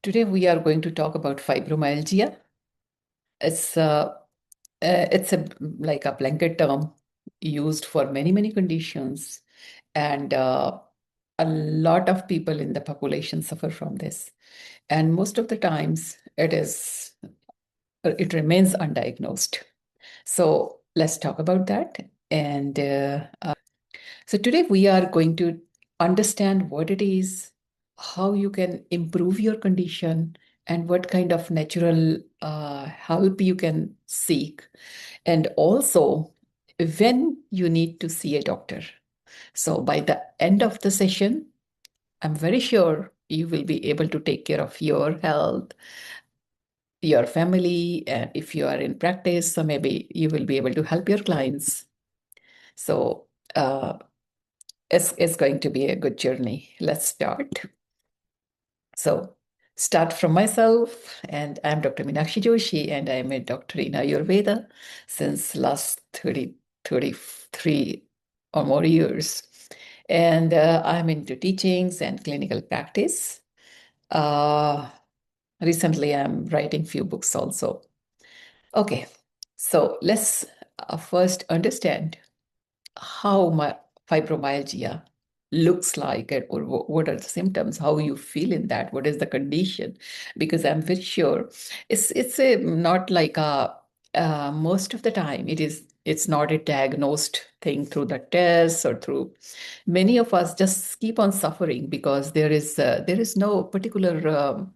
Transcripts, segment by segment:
Today we are going to talk about fibromyalgia. It's it's like a blanket term used for many conditions, and a lot of people in the population suffer from this. And most of the times, it remains undiagnosed. So let's talk about that. And so today we are going to understand what it is, how you can improve your condition, and what kind of natural help you can seek, and also when you need to see a doctor. So by the end of the session, I'm very sure you will be able to take care of your health, your family, and if you are in practice, so maybe you will be able to help your clients. So uh, it's going to be a good journey. Let's start. So, start from myself, and I'm Dr. Meenakshi Joshi, and I'm a doctor in Ayurveda since last 33 or more years. And I'm into teachings and clinical practice. Uh, Recently, I'm writing few books also. Okay, so let's first understand how my fibromyalgia looks like, or what are the symptoms, how you feel in that, what is the condition, because I'm very sure it's a not like a most of the time it's not a diagnosed thing through the tests or through. Many of us just keep on suffering because there is no particular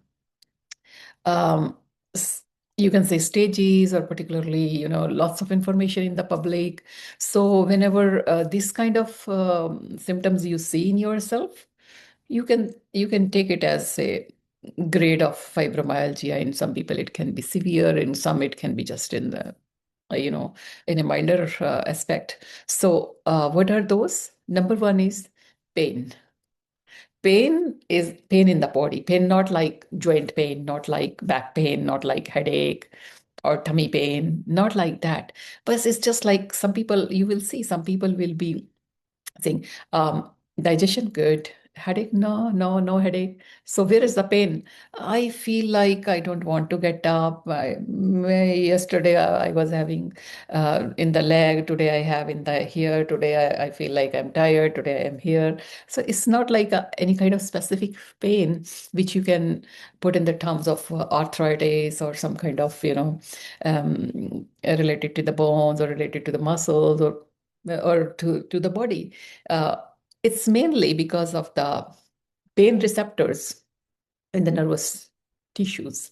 um, s- you can say stages, or particularly lots of information in the public. So whenever this kind of symptoms you see in yourself, you can take it as a grade of fibromyalgia. In some people it can be severe, in some it can be just in the you know in a minor aspect. So what are those? Number one is pain. Pain is pain in the body. Pain, not like joint pain, not like back pain, not like headache or tummy pain, not like that. But it's just like some people, you will see some people will be saying, digestion good, headache, no headache. So where is the pain? I feel like I don't want to get up. Yesterday I was having in the leg, today I have in the here, today I feel like I'm tired, today I'm here. So it's not like any kind of specific pain which you can put in the terms of arthritis or some kind of related to the bones or related to the muscles, or to the body. uh, it's mainly because of the pain receptors in the nervous tissues.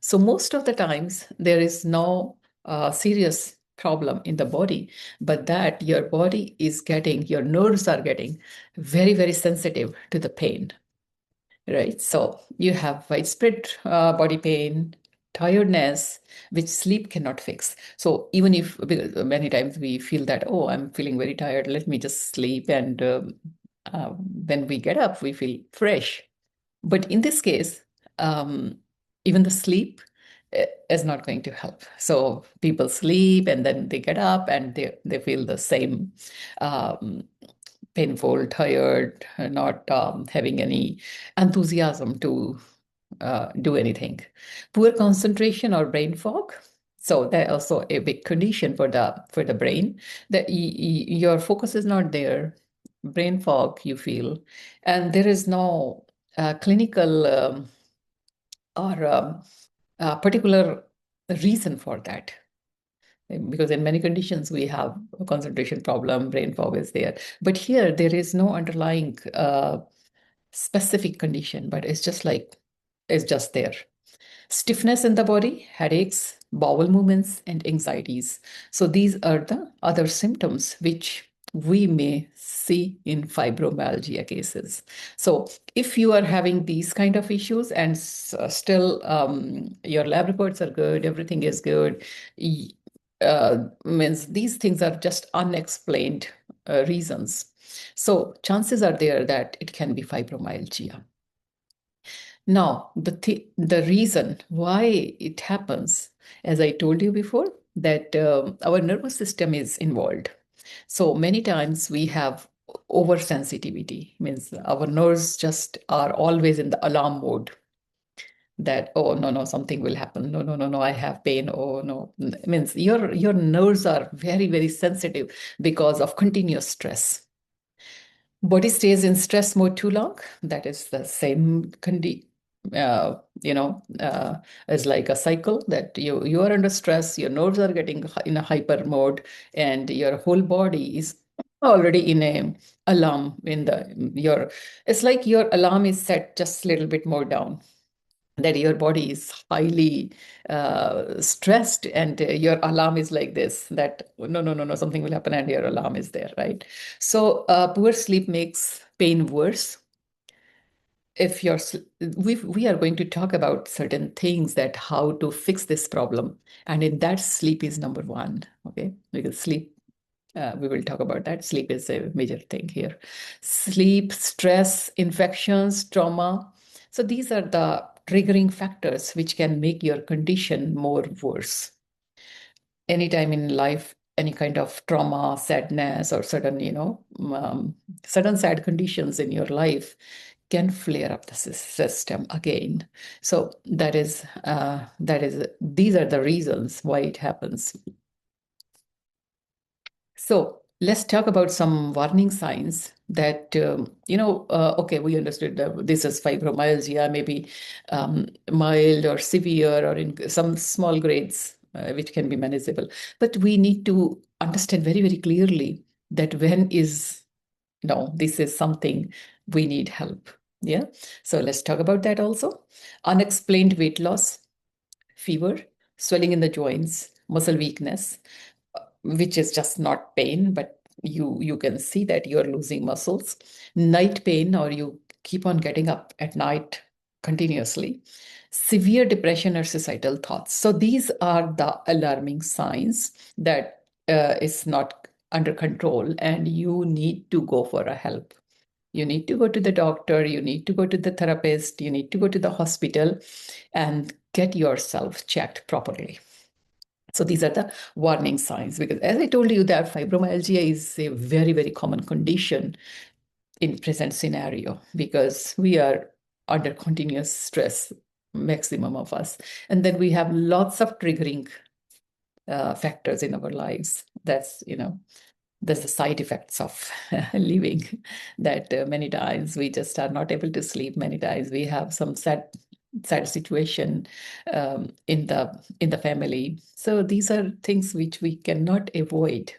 So most of the times there is no serious problem in the body, but that your body is getting, your nerves are getting very sensitive to the pain, right? So you have widespread body pain, tiredness, which sleep cannot fix. So even if, because many times we feel that, oh, I'm feeling very tired, let me just sleep, and when we get up, we feel fresh. But in this case, um, even the sleep is not going to help. So people sleep and then they get up and they feel the same, um, painful, tired, not having any enthusiasm to do anything. Poor concentration or brain fog. So that also a big condition for the brain, that your focus is not there, brain fog you feel, and there is no clinical or particular reason for that. Because in many conditions we have a concentration problem, brain fog is there, but here there is no underlying specific condition, but it's just there. Stiffness in the body, headaches, bowel movements, and anxieties. So these are the other symptoms which we may see in fibromyalgia cases. So if you are having these kind of issues and still your lab reports are good, everything is good, means these things are just unexplained reasons. So chances are there that it can be fibromyalgia. Now, the reason why it happens, as I told you before, that our nervous system is involved. So many times we have oversensitivity, means our nerves just are always in the alarm mode, that, oh no, no, something will happen, no, no, no, no, I have pain, oh no. Means your nerves are very, very sensitive because of continuous stress. Body stays in stress mode too long, that is the same uh, you know uh, as like a cycle, that you are under stress, your nerves are getting in a hyper mode, and your whole body is already in a alarm in the your it's like your alarm is set just a little bit more down, that your body is highly stressed, and your alarm is like this, that no, no, no, no, something will happen, and your alarm is there, right? So poor sleep makes pain worse. If you're we are going to talk about certain things, that how to fix this problem, and in that, sleep is number one. Okay, because sleep, we will talk about that. Sleep is a major thing here. Sleep, stress, infections, trauma. So these are the triggering factors which can make your condition more worse. Anytime in life, any kind of trauma, sadness, or sudden, sudden sad conditions in your life can flare up the system again. So these are the reasons why it happens. So let's talk about some warning signs that, okay, we understood that this is fibromyalgia, maybe mild or severe, or in some small grades, which can be manageable. But we need to understand very, very clearly that when is, no, this is something we need help. Yeah. So let's talk about that also. Unexplained weight loss, fever, swelling in the joints, muscle weakness, which is just not pain, but you can see that you're losing muscles. Night pain, or you keep on getting up at night continuously. Severe depression or suicidal thoughts. So these are the alarming signs that is not under control, and you need to go for a help. You need to go to the doctor, you need to go to the therapist, you need to go to the hospital and get yourself checked properly. So these are the warning signs, because as I told you, that fibromyalgia is a very, very common condition in present scenario, because we are under continuous stress, maximum of us. And then we have lots of triggering factors in our lives. That's the side effects of living, that many times we just are not able to sleep. Many times we have some sad situation in the family. So these are things which we cannot avoid.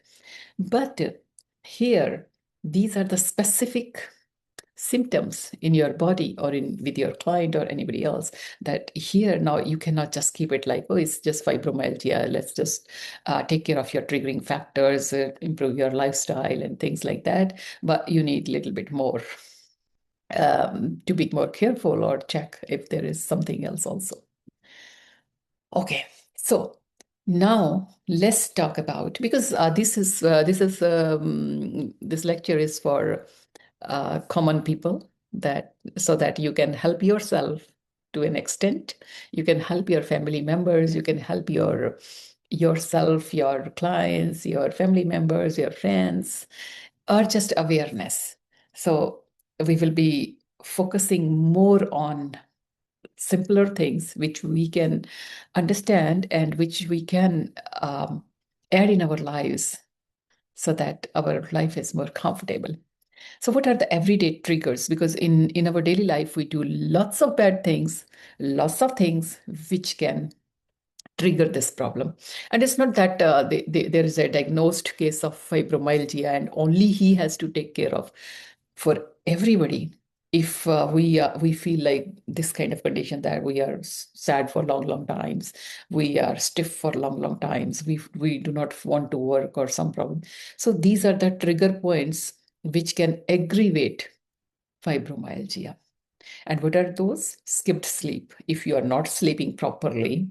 But here, these are the specific symptoms in your body, or in with your client or anybody else, that here now you cannot just keep it like, oh, it's just fibromyalgia, let's just take care of your triggering factors, improve your lifestyle and things like that. But you need a little bit more to be more careful, or check if there is something else also. Okay, so now let's talk about, because this lecture is for common people, that so that you can help yourself to an extent, you can help your family members, you can help yourself, your clients, your family members, your friends, or just awareness. So we will be focusing more on simpler things which we can understand, and which we can add in our lives, so that our life is more comfortable. So what are the everyday triggers? Because in our daily life, we do lots of bad things, lots of things which can trigger this problem. And it's not that there is a diagnosed case of fibromyalgia and only he has to take care of. For everybody, if we feel like this kind of condition, that we are sad for long, long times, we are stiff for long, long times, we do not want to work, or some problem. So these are the trigger points which can aggravate fibromyalgia. And what are those? Skipped sleep. If you are not sleeping properly,